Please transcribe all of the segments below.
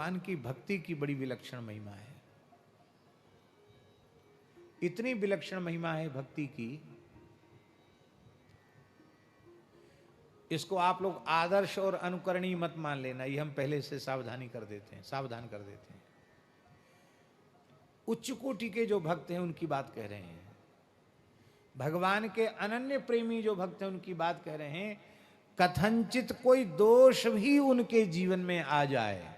भगवान की भक्ति की बड़ी विलक्षण महिमा है। इतनी विलक्षण महिमा है भक्ति की, इसको आप लोग आदर्श और अनुकरणीय मत मान लेना, ये हम पहले से सावधान कर देते हैं। उच्च कोटि के जो भक्त हैं उनकी बात कह रहे हैं, भगवान के अनन्य प्रेमी जो भक्त हैं उनकी बात कह रहे हैं। कथनचित कोई दोष भी उनके जीवन में आ जाए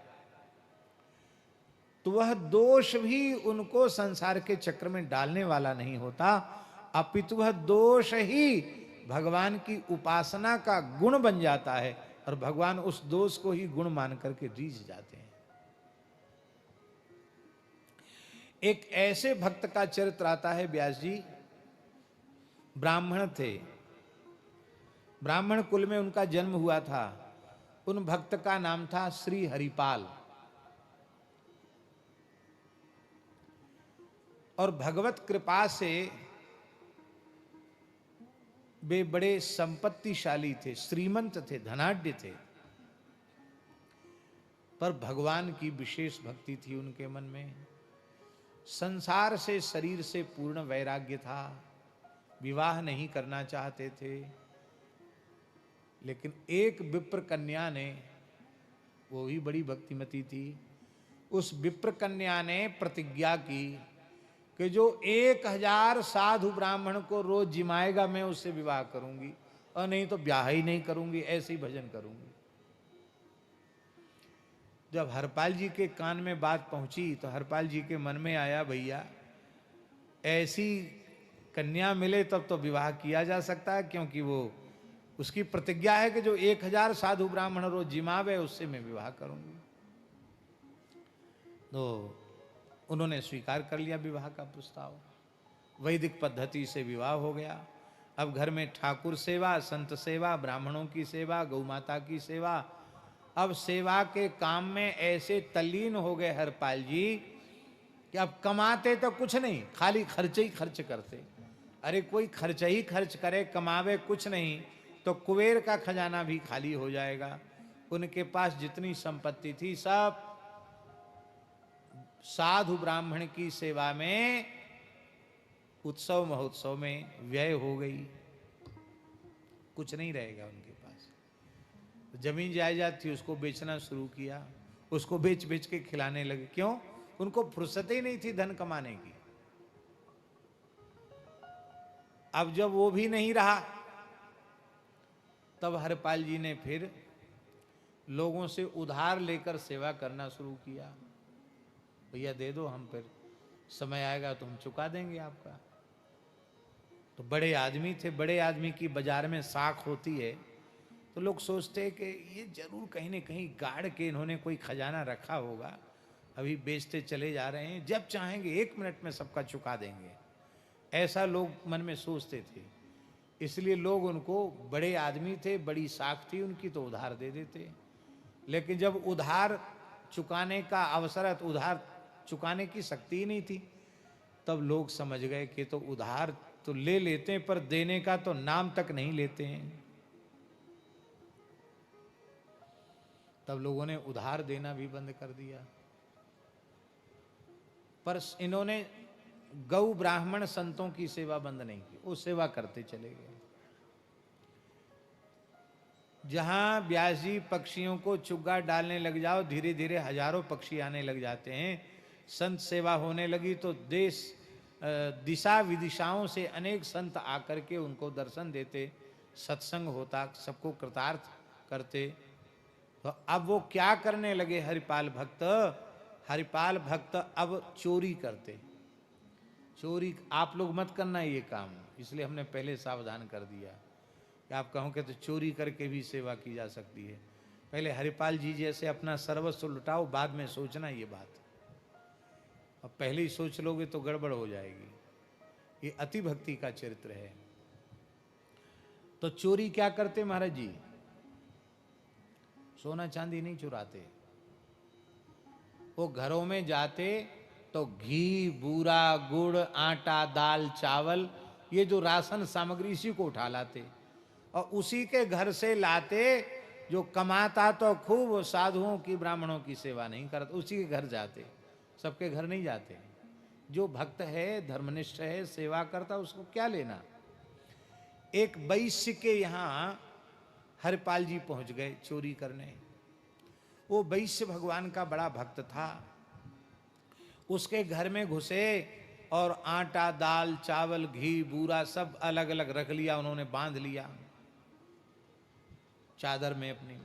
तो वह दोष भी उनको संसार के चक्र में डालने वाला नहीं होता, अपितु वह दोष ही भगवान की उपासना का गुण बन जाता है और भगवान उस दोष को ही गुण मान करके रीझ जाते हैं। एक ऐसे भक्त का चरित्र आता है, व्यास जी ब्राह्मण थे, ब्राह्मण कुल में उनका जन्म हुआ था। उन भक्त का नाम था श्री हरिपाल, और भगवत कृपा से वे बड़े संपत्तिशाली थे, श्रीमंत थे, धनाढ्य थे, पर भगवान की विशेष भक्ति थी उनके मन में। संसार से, शरीर से पूर्ण वैराग्य था, विवाह नहीं करना चाहते थे। लेकिन एक विप्र कन्या ने, वो भी बड़ी भक्तिमती थी, उस विप्र कन्या ने प्रतिज्ञा की कि जो 1000 साधु ब्राह्मण को रोज जिमाएगा मैं उससे विवाह करूंगी, और नहीं तो ब्याह ही नहीं करूंगी, ऐसे ही भजन करूंगी। जब हरपाल जी के कान में बात पहुंची तो हरपाल जी के मन में आया, भैया ऐसी कन्या मिले तब तो विवाह किया जा सकता है, क्योंकि वो उसकी प्रतिज्ञा है कि जो 1000 साधु ब्राह्मण रोज जिमावे उससे मैं विवाह करूंगी। तो उन्होंने स्वीकार कर लिया विवाह का प्रस्ताव, वैदिक पद्धति से विवाह हो गया। अब घर में ठाकुर सेवा, संत सेवा, ब्राह्मणों की सेवा, गौ माता की सेवा, अब सेवा के काम में ऐसे तल्लीन हो गए हरपाल जी कि अब कमाते तो कुछ नहीं, खाली खर्च ही खर्च करते। अरे कोई खर्च ही खर्च करे, कमावे कुछ नहीं तो कुबेर का खजाना भी खाली हो जाएगा। उनके पास जितनी संपत्ति थी सब साधु ब्राह्मण की सेवा में, उत्सव महोत्सव में व्यय हो गई, कुछ नहीं रहेगा उनके पास। जमीन जायदाद थी उसको बेचना शुरू किया, उसको बेच बेच के खिलाने लगे। क्यों? उनको फुर्सत ही नहीं थी धन कमाने की। अब जब वो भी नहीं रहा तब हरपाल जी ने फिर लोगों से उधार लेकर सेवा करना शुरू किया। भैया दे दो, हम फिर समय आएगा तो हम चुका देंगे आपका। तो बड़े आदमी थे, बड़े आदमी की बाजार में साख होती है, तो लोग सोचते कि ये जरूर कहीं न कहीं गाड़ के इन्होंने कोई खजाना रखा होगा, अभी बेचते चले जा रहे हैं, जब चाहेंगे 1 मिनट में सबका चुका देंगे, ऐसा लोग मन में सोचते थे। इसलिए लोग उनको, बड़े आदमी थे, बड़ी साख थी उनकी, तो उधार दे देते। लेकिन जब उधार चुकाने का अवसर है तो उधार चुकाने की शक्ति ही नहीं थी, तब लोग समझ गए कि तो उधार तो ले लेते हैं पर देने का तो नाम तक नहीं लेते हैं। तब लोगों ने उधार देना भी बंद कर दिया। पर इन्होंने गौ ब्राह्मण संतों की सेवा बंद नहीं की, वो सेवा करते चले गए। जहां व्यास जी पक्षियों को चुग्गा डालने लग जाओ, धीरे धीरे हजारों पक्षी आने लग जाते हैं। संत सेवा होने लगी तो देश दिशा विदिशाओं से अनेक संत आकर के उनको दर्शन देते, सत्संग होता, सबको कृतार्थ करते। तो अब वो क्या करने लगे हरिपाल भक्त? हरिपाल भक्त अब चोरी करते। चोरी आप लोग मत करना ये काम, इसलिए हमने पहले सावधान कर दिया कि आप कहोगे तो चोरी करके भी सेवा की जा सकती है। पहले हरिपाल जी जैसे अपना सर्वस्व लुटाओ, बाद में सोचना ये बात। अब पहले ही सोच लोगे तो गड़बड़ हो जाएगी। ये अति भक्ति का चरित्र है। तो चोरी क्या करते महाराज जी? सोना चांदी नहीं चुराते, वो घरों में जाते तो घी, बूरा, गुड़, आटा, दाल, चावल, ये जो राशन सामग्री इसी को उठा लाते और उसी के घर से लाते जो कमाता तो खूब, वो साधुओं की ब्राह्मणों की सेवा नहीं करता, उसी के घर जाते, सबके घर नहीं जाते। जो भक्त है, धर्मनिष्ठ है, सेवा करता, उसको क्या लेना। एक वैश्य के यहाँ हरपाल जी पहुंच गए चोरी करने। वो वैश्य भगवान का बड़ा भक्त था। उसके घर में घुसे और आटा, दाल, चावल, घी, बूरा सब अलग अलग रख लिया, उन्होंने बांध लिया चादर में अपनी,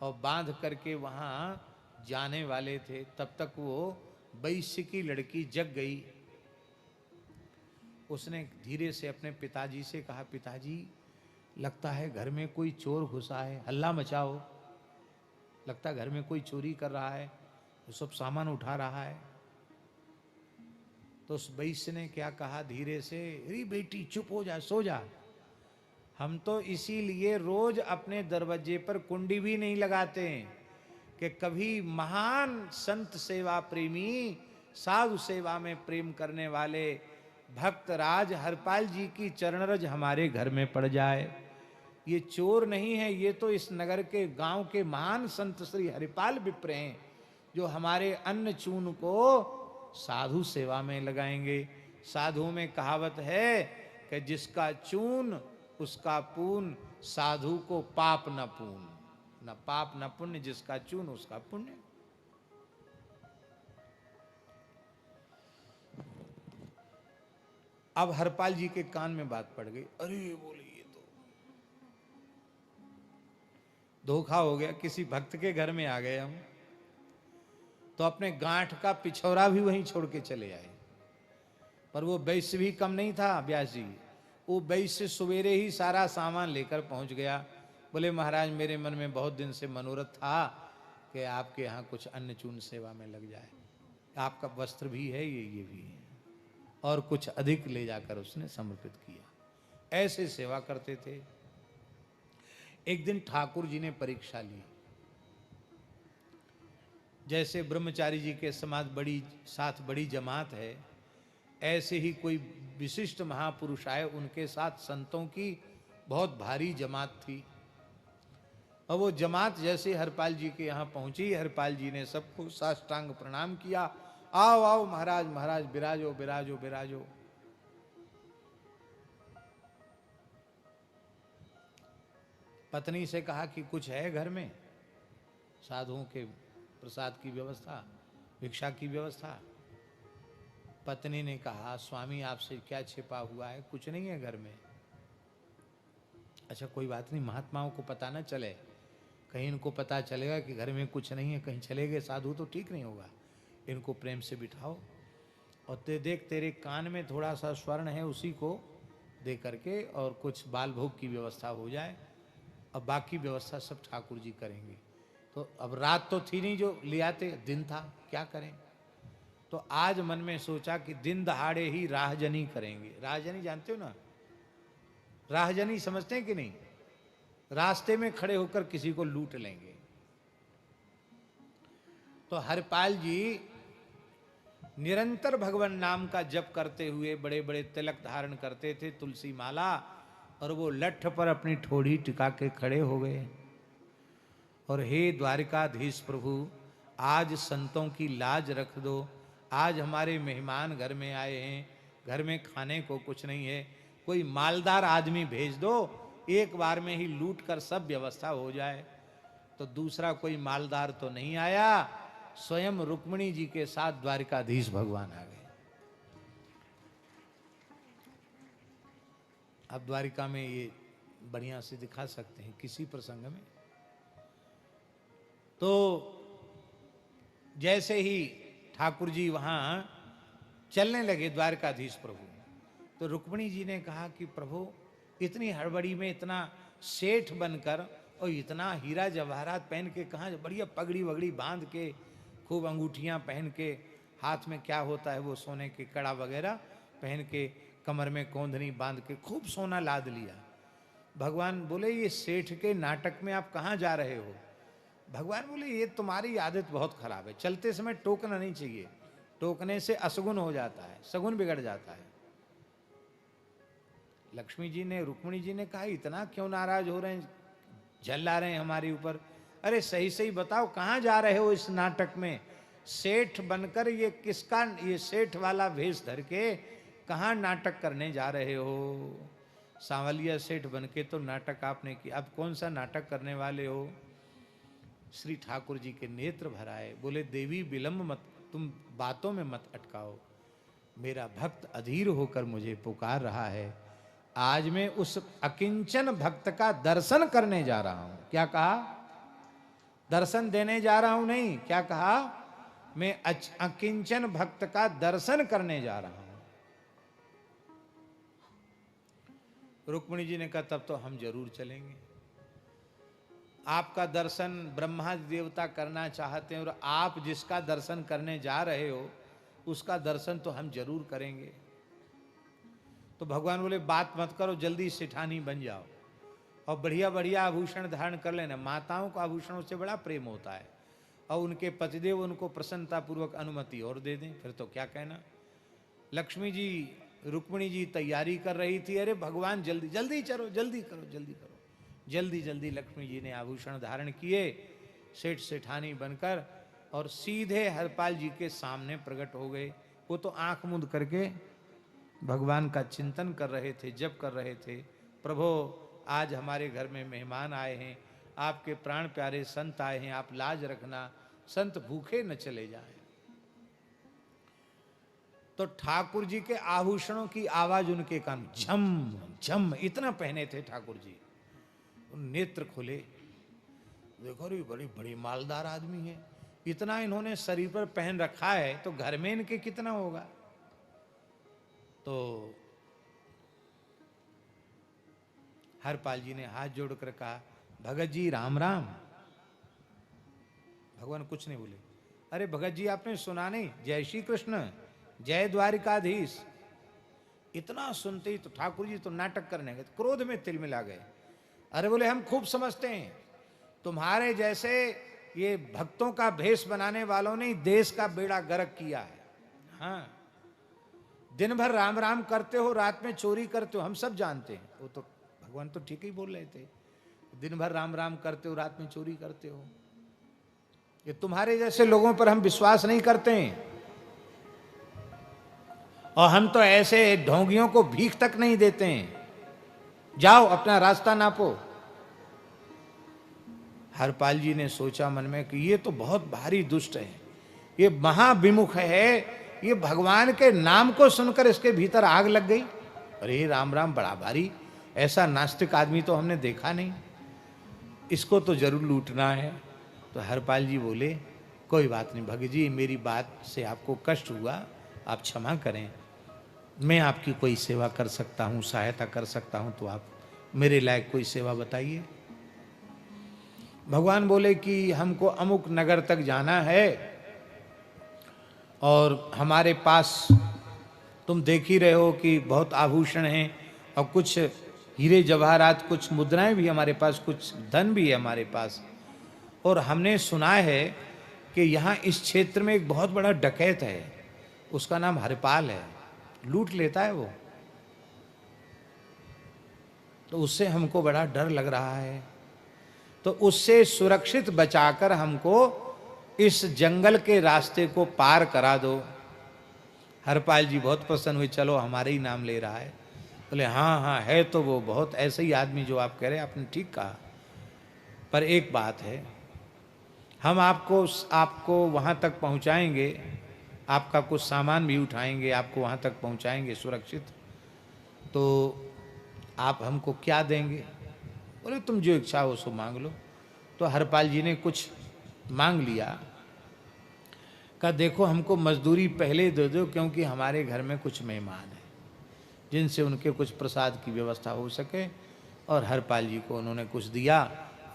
और बांध करके वहां जाने वाले थे। तब तक वो वैश्य की लड़की जग गई। उसने धीरे से अपने पिताजी से कहा, पिताजी लगता है घर में कोई चोर घुसा है, हल्ला मचाओ, लगता है घर में कोई चोरी कर रहा है, वो सब सामान उठा रहा है। तो उस वैश्य ने क्या कहा धीरे से, अरे बेटी चुप हो जा, सो जा। हम तो इसीलिए रोज अपने दरवाजे पर कुंडी भी नहीं लगाते कि कभी महान संत सेवा प्रेमी, साधु सेवा में प्रेम करने वाले भक्त राज हरपाल जी की चरण रज हमारे घर में पड़ जाए। ये चोर नहीं है, ये तो इस नगर के गांव के महान संत श्री हरिपाल विप्र हैं, जो हमारे अन्न चून को साधु सेवा में लगाएंगे। साधु में कहावत है कि जिसका चून उसका पून, साधु को पाप न पून, न पाप न पुण्य, जिसका चून उसका पुण्य। अब हरपाल जी के कान में बात पड़ गई, अरे बोले ये तो धोखा हो गया, किसी भक्त के घर में आ गए हम। तो अपने गांठ का पिछौरा भी वहीं छोड़ के चले आए। पर वो वैश्य भी कम नहीं था व्यास जी। वो वैश्य सवेरे ही सारा सामान लेकर पहुंच गया। बोले महाराज मेरे मन में बहुत दिन से मनोरथ था कि आपके यहाँ कुछ अन्न चून सेवा में लग जाए, आपका वस्त्र भी है, ये भी है, और कुछ अधिक ले जाकर उसने समर्पित किया। ऐसे सेवा करते थे। एक दिन ठाकुर जी ने परीक्षा ली। जैसे ब्रह्मचारी जी के समाज बड़ी साथ बड़ी जमात है, ऐसे ही कोई विशिष्ट महापुरुष आए, उनके साथ संतों की बहुत भारी जमात थी। और वो जमात जैसे हरपाल जी के यहाँ पहुंची, हरपाल जी ने सबको साष्टांग प्रणाम किया, आओ आओ महाराज महाराज विराजो विराजो विराजो। पत्नी से कहा कि कुछ है घर में, साधुओं के प्रसाद की व्यवस्था, भिक्षा की व्यवस्था। पत्नी ने कहा स्वामी आपसे क्या छिपा हुआ है, कुछ नहीं है घर में। अच्छा कोई बात नहीं, महात्माओं को पता न चले, कहीं इनको पता चलेगा कि घर में कुछ नहीं है, कहीं चले गए साधु तो ठीक नहीं होगा। इनको प्रेम से बिठाओ और देख तेरे कान में थोड़ा सा स्वर्ण है, उसी को दे करके और कुछ बाल भोग की व्यवस्था हो जाए, और बाकी व्यवस्था सब ठाकुर जी करेंगे। तो अब रात तो थी नहीं जो ले आते, दिन था, क्या करें। तो आज मन में सोचा कि दिन दहाड़े ही राहजनी करेंगे। राहजनी जानते हो ना, राहजनी समझते हैं कि नहीं, रास्ते में खड़े होकर किसी को लूट लेंगे। तो हरपाल जी निरंतर भगवान नाम का जप करते हुए बड़े बड़े तिलक धारण करते थे, तुलसी माला, और वो लठ पर अपनी ठोड़ी टिका के खड़े हो गए। और हे द्वारिकाधीश प्रभु, आज संतों की लाज रख दो, आज हमारे मेहमान घर में आए हैं, घर में खाने को कुछ नहीं है, कोई मालदार आदमी भेज दो, एक बार में ही लूट कर सब व्यवस्था हो जाए। तो दूसरा कोई मालदार तो नहीं आया, स्वयं रुक्मिणी जी के साथ द्वारिकाधीश भगवान आ गए। अब द्वारिका में ये बढ़िया से दिखा सकते हैं किसी प्रसंग में। तो जैसे ही ठाकुर जी वहां चलने लगे द्वारकाधीश प्रभु, तो रुक्मिणी जी ने कहा कि प्रभु इतनी हड़बड़ी में इतना सेठ बनकर और इतना हीरा जवाहरात पहन के, कहाँ बढ़िया पगड़ी वगड़ी बांध के, खूब अंगूठियां पहन के, हाथ में क्या होता है वो सोने के कड़ा वगैरह पहन के, कमर में कोंधनी बांध के खूब सोना लाद लिया। भगवान बोले ये सेठ के नाटक में आप कहाँ जा रहे हो। भगवान बोले ये तुम्हारी आदत बहुत खराब है, चलते समय टोकना नहीं चाहिए, टोकने से असगुन हो जाता है, सगुन बिगड़ जाता है। लक्ष्मी जी ने, रुक्मिणी जी ने कहा इतना क्यों नाराज हो रहे हैं, झल्ला रहे हैं हमारे ऊपर। अरे सही सही बताओ कहाँ जा रहे हो इस नाटक में? सेठ बनकर ये किसका, ये सेठ वाला भेष धर के कहाँ नाटक करने जा रहे हो? सांवलिया सेठ बनके तो नाटक आपने किया, अब कौन सा नाटक करने वाले हो? श्री ठाकुर जी के नेत्र भर आए, बोले देवी विलंब मत, तुम बातों में मत अटकाओ, मेरा भक्त अधीर होकर मुझे पुकार रहा है। आज मैं उस अकिंचन भक्त का दर्शन करने जा रहा हूं। क्या कहा? दर्शन देने जा रहा हूं नहीं, क्या कहा? मैं अकिंचन भक्त का दर्शन करने जा रहा हूं। रुक्मिणी जी ने कहा तब तो हम जरूर चलेंगे। आपका दर्शन ब्रह्मा देवता करना चाहते हैं और आप जिसका दर्शन करने जा रहे हो उसका दर्शन तो हम जरूर करेंगे। तो भगवान बोले बात मत करो, जल्दी सेठानी बन जाओ और बढ़िया बढ़िया आभूषण धारण कर लेना। माताओं को आभूषणों से बड़ा प्रेम होता है और उनके पतिदेव उनको प्रसन्नता पूर्वक अनुमति और दे दें, फिर तो क्या कहना। लक्ष्मी जी, रुक्मिणी जी तैयारी कर रही थी, अरे भगवान जल्दी जल्दी चलो, जल्दी करो जल्दी करो। जल्दी जल्दी लक्ष्मी जी ने आभूषण धारण किए, सेठ सेठानी बनकर और सीधे हरपाल जी के सामने प्रकट हो गए। वो तो आंख मूंद करके भगवान का चिंतन कर रहे थे, जप कर रहे थे। प्रभु आज हमारे घर में मेहमान आए हैं, आपके प्राण प्यारे संत आए हैं, आप लाज रखना, संत भूखे न चले जाएं। तो ठाकुर जी के आभूषणों की आवाज उनके कान झम झम, इतना पहने थे ठाकुर जी। नेत्र खुले, देखो रे बड़ी बड़ी मालदार आदमी है, इतना इन्होंने शरीर पर पहन रखा है तो घर में इनके कितना होगा। तो हरपाल जी ने हाथ जोड़कर कहा भगत जी राम राम। भगवान कुछ नहीं बोले। अरे भगत जी आपने सुना नहीं, जय श्री कृष्ण, जय द्वारिकाधीश। इतना सुनते ही तो ठाकुर जी तो नाटक करने गए, क्रोध में तिलमिला गए। अरे बोले हम खूब समझते हैं, तुम्हारे जैसे ये भक्तों का भेष बनाने वालों ने देश का बेड़ा गर्क किया है। हाँ, दिन भर राम राम करते हो, रात में चोरी करते हो, हम सब जानते हैं। वो तो भगवान तो ठीक ही बोल रहे थे, दिन भर राम राम करते हो, रात में चोरी करते हो। ये तुम्हारे जैसे लोगों पर हम विश्वास नहीं करते हैं और हम तो ऐसे ढोंगियों को भीख तक नहीं देते हैं। जाओ अपना रास्ता नापो। हरपाल जी ने सोचा मन में कि ये तो बहुत भारी दुष्ट है, ये महाविमुख है, ये भगवान के नाम को सुनकर इसके भीतर आग लग गई। अरे राम राम बड़ा भारी, ऐसा नास्तिक आदमी तो हमने देखा नहीं, इसको तो जरूर लूटना है। तो हरपाल जी बोले कोई बात नहीं भगत जी, मेरी बात से आपको कष्ट हुआ, आप क्षमा करें, मैं आपकी कोई सेवा कर सकता हूँ, सहायता कर सकता हूँ, तो आप मेरे लायक कोई सेवा बताइए। भगवान बोले कि हमको अमुक नगर तक जाना है और हमारे पास तुम देख ही रहे हो कि बहुत आभूषण हैं और कुछ हीरे जवाहरात, कुछ मुद्राएं भी हमारे पास, कुछ धन भी है हमारे पास। और हमने सुना है कि यहाँ इस क्षेत्र में एक बहुत बड़ा डकैत है, उसका नाम हरपाल है, लूट लेता है वो, तो उससे हमको बड़ा डर लग रहा है। तो उससे सुरक्षित बचाकर हमको इस जंगल के रास्ते को पार करा दो। हरपाल जी बहुत प्रसन्न हुए, चलो हमारे ही नाम ले रहा है। बोले हाँ हाँ है तो वो बहुत ऐसे ही आदमी जो आप कह रहे हैं, आपने ठीक कहा, पर एक बात है, हम आपको वहाँ तक पहुँचाएंगे, आपका कुछ सामान भी उठाएंगे, आपको वहाँ तक पहुँचाएंगे सुरक्षित, तो आप हमको क्या देंगे? बोले तुम जो इच्छा हो सो मांग लो। तो हरपाल जी ने कुछ मांग लिया, कहा देखो हमको मजदूरी पहले दे दो, क्योंकि हमारे घर में कुछ मेहमान हैं जिनसे उनके कुछ प्रसाद की व्यवस्था हो सके। और हरपाल जी को उन्होंने कुछ दिया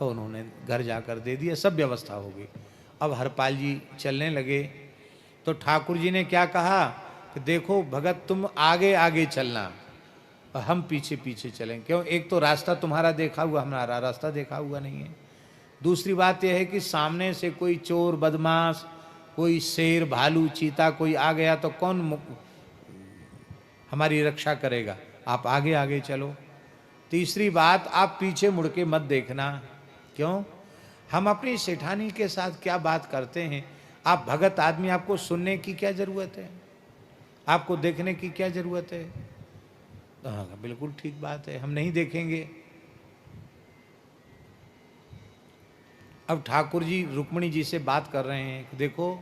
और उन्होंने घर जाकर दे दिया, सब व्यवस्था हो गई। अब हरपाल जी चलने लगे तो ठाकुर जी ने क्या कहा कि देखो भगत तुम आगे आगे चलना और हम पीछे पीछे चलें, क्यों? एक तो रास्ता तुम्हारा देखा हुआ, हमारा रास्ता देखा हुआ नहीं है। दूसरी बात यह है कि सामने से कोई चोर बदमाश, कोई शेर भालू चीता कोई आ गया तो कौन हमारी रक्षा करेगा? आप आगे आगे चलो। तीसरी बात, आप पीछे मुड़ के मत देखना, क्यों? हम अपनी सेठानी के साथ क्या बात करते हैं? आप भगत आदमी, आपको सुनने की क्या जरूरत है? आपको देखने की क्या जरूरत है? हाँ, बिल्कुल ठीक बात है, हम नहीं देखेंगे। अब ठाकुर जी रुक्मिणी जी से बात कर रहे हैं, देखो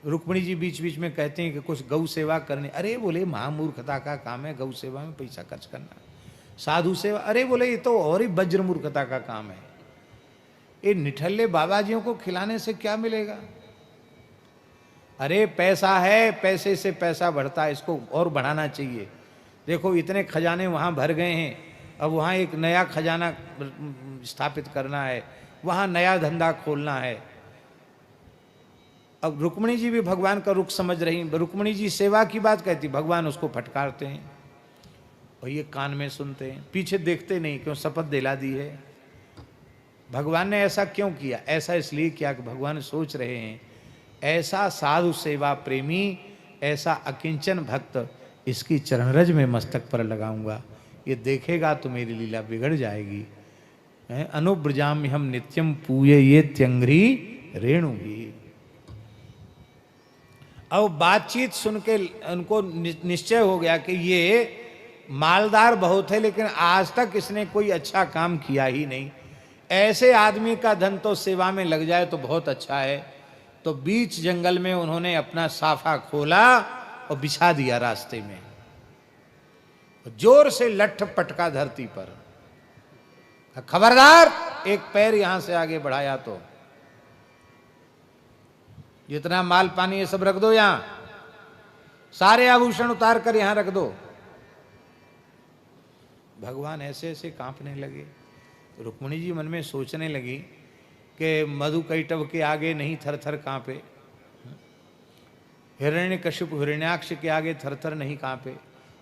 रुक्मिणी जी बीच बीच में कहते हैं कि कुछ गौ सेवा करने। अरे बोले महामूर्खता का काम है गौ सेवा में पैसा खर्च करना। साधु सेवा, अरे बोले ये तो और ही वज्र मूर्खता का काम है। ये निठल्ले बाबाजियों को खिलाने से क्या मिलेगा? अरे पैसा है, पैसे से पैसा बढ़ता है, इसको और बढ़ाना चाहिए। देखो इतने खजाने वहाँ भर गए हैं, अब वहाँ एक नया खजाना स्थापित करना है, वहाँ नया धंधा खोलना है। अब रुक्मिणी जी भी भगवान का रुख समझ रही, रुक्मिणी जी सेवा की बात कहती, भगवान उसको फटकारते हैं और ये कान में सुनते हैं, पीछे देखते नहीं, क्यों? शपथ दिला दी है। भगवान ने ऐसा क्यों किया? ऐसा इसलिए किया कि भगवान सोच रहे हैं ऐसा साधु सेवा प्रेमी, ऐसा अकिंचन भक्त, इसकी चरणरज में मस्तक पर लगाऊंगा, ये देखेगा तो मेरी लीला बिगड़ जाएगी। अनुब्रजाम हम नित्यम पूये ये त्यंग्री रेणु भी। अब बातचीत सुन के उनको निश्चय हो गया कि ये मालदार बहुत है, लेकिन आज तक इसने कोई अच्छा काम किया ही नहीं। ऐसे आदमी का धन तो सेवा में लग जाए तो बहुत अच्छा है। तो बीच जंगल में उन्होंने अपना साफा खोला और बिछा दिया रास्ते में, जोर से लठ पटका धरती पर। खबरदार, एक पैर यहां से आगे बढ़ाया तो जितना माल पानी ये सब रख दो, यहां सारे आभूषण उतार कर यहां रख दो। भगवान ऐसे ऐसे कांपने लगे। रुक्मिणी जी मन में सोचने लगी कि मधुकैटभ के आगे नहीं थर-थर कांपे, हिरण्यकशिप हिरण्याक्ष के आगे थर-थर नहीं कांपे,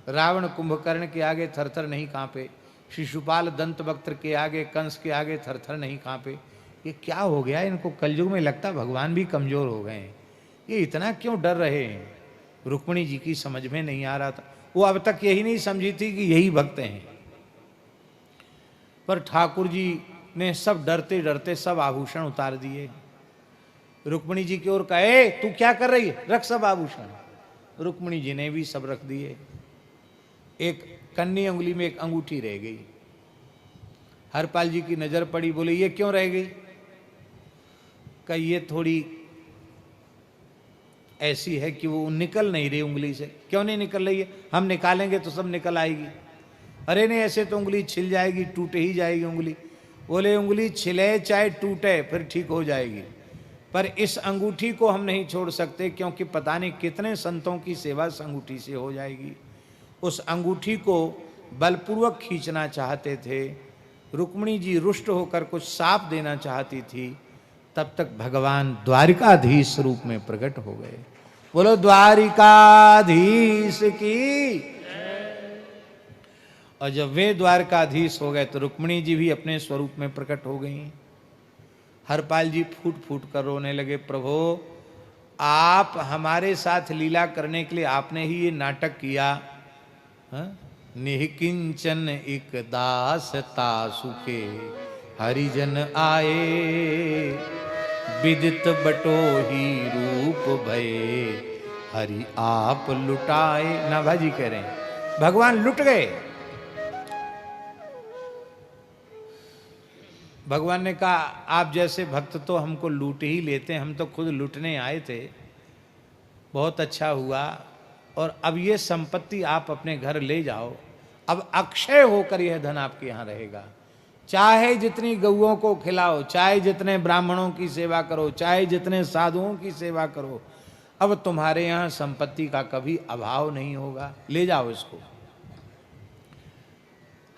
रावण कुंभकर्ण के आगे थर-थर नहीं कांपे, शिशुपाल दंतवक्त्र के आगे, कंस के आगे थर-थर नहीं कांपे। ये क्या हो गया इनको? कलयुग में लगता भगवान भी कमजोर हो गए हैं, ये इतना क्यों डर रहे हैं? रुक्मिणी जी की समझ में नहीं आ रहा था। वो अब तक यही नहीं समझी थी कि यही भक्त हैं, पर ठाकुर जी ने सब डरते डरते सब आभूषण उतार दिए। रुक्मिणी जी की ओर कहे, तू क्या कर रही है? रख सब आभूषण। रुक्मिणी जी ने भी सब रख दिए। एक कन्नी उंगली में एक अंगूठी रह गई। हरपाल जी की नजर पड़ी, बोले ये क्यों रह गई? कहा ये थोड़ी ऐसी है कि वो निकल नहीं रही उंगली से। क्यों नहीं निकल रही है? हम निकालेंगे तो सब निकल आएगी। अरे नहीं, ऐसे तो उंगली छिल जाएगी, टूटे ही जाएगी उंगली। बोले उंगली छिले चाहे टूटे फिर ठीक हो जाएगी, पर इस अंगूठी को हम नहीं छोड़ सकते, क्योंकि पता नहीं कितने संतों की सेवा इस अंगूठी से हो जाएगी। उस अंगूठी को बलपूर्वक खींचना चाहते थे। रुक्मिणी जी रुष्ट होकर कुछ साप देना चाहती थी, तब तक भगवान द्वारिकाधीश रूप में प्रकट हो गए। बोलो द्वारिकाधीश की। और जब वे द्वारकाधीश हो गए तो रुक्मिणी जी भी अपने स्वरूप में प्रकट हो गई। हरपाल जी फूट फूट कर रोने लगे, प्रभु आप हमारे साथ लीला करने के लिए आपने ही ये नाटक किया। निहिकिंचन एक दास तासुके हरिजन आए, विदित बटो ही रूप भये हरि आप लुटाए। ना भाजी कह रहे हैं, भगवान लुट गए। भगवान ने कहा आप जैसे भक्त तो हमको लूट ही लेते, हम तो खुद लूटने आए थे। बहुत अच्छा हुआ, और अब ये संपत्ति आप अपने घर ले जाओ। अब अक्षय होकर यह धन आपके यहाँ रहेगा। चाहे जितनी गौओं को खिलाओ, चाहे जितने ब्राह्मणों की सेवा करो, चाहे जितने साधुओं की सेवा करो, अब तुम्हारे यहाँ संपत्ति का कभी अभाव नहीं होगा, ले जाओ इसको।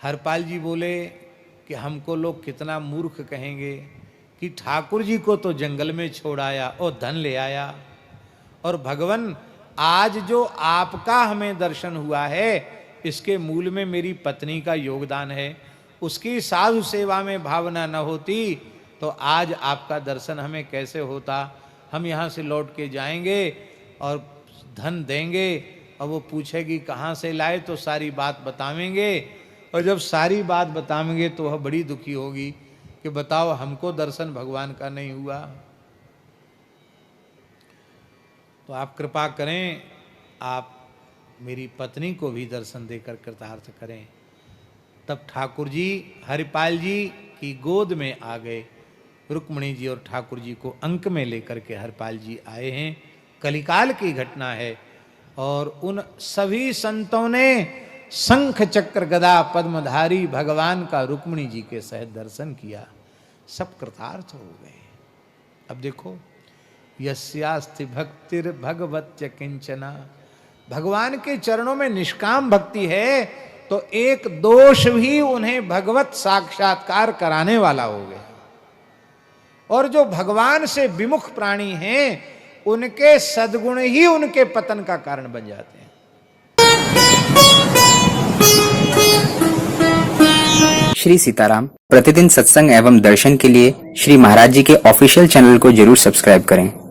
हरपाल जी बोले कि हमको लोग कितना मूर्ख कहेंगे कि ठाकुर जी को तो जंगल में छोड़ आया और धन ले आया, और भगवान आज जो आपका हमें दर्शन हुआ है इसके मूल में मेरी पत्नी का योगदान है। उसकी साधु सेवा में भावना न होती तो आज आपका दर्शन हमें कैसे होता। हम यहाँ से लौट के जाएंगे और धन देंगे, और वो पूछेगी कहाँ से लाए, तो सारी बात बतावेंगे, और जब सारी बात बतावेंगे तो वह बड़ी दुखी होगी कि बताओ हमको दर्शन भगवान का नहीं हुआ। तो आप कृपा करें, आप मेरी पत्नी को भी दर्शन देकर कृतार्थ करें। तब ठाकुर जी हरिपाल जी की गोद में आ गए। रुक्मणी जी और ठाकुर जी को अंक में लेकर के हरिपाल जी आए हैं। कलिकाल की घटना है। और उन सभी संतों ने शंख चक्र गदा पद्मधारी भगवान का रुक्मणी जी के सहित दर्शन किया। सब कृतार्थ हो गए। अब देखो, यस्यास्ति भक्तिर भगवत्य किंचना, भगवान के चरणों में निष्काम भक्ति है तो एक दोष भी उन्हें भगवत साक्षात्कार कराने वाला हो गया। और जो भगवान से विमुख प्राणी हैं उनके सद्गुण ही उनके पतन का कारण बन जाते हैं। श्री सीताराम प्रतिदिन सत्संग एवं दर्शन के लिए श्री महाराज जी के ऑफिशियल चैनल को जरूर सब्सक्राइब करें।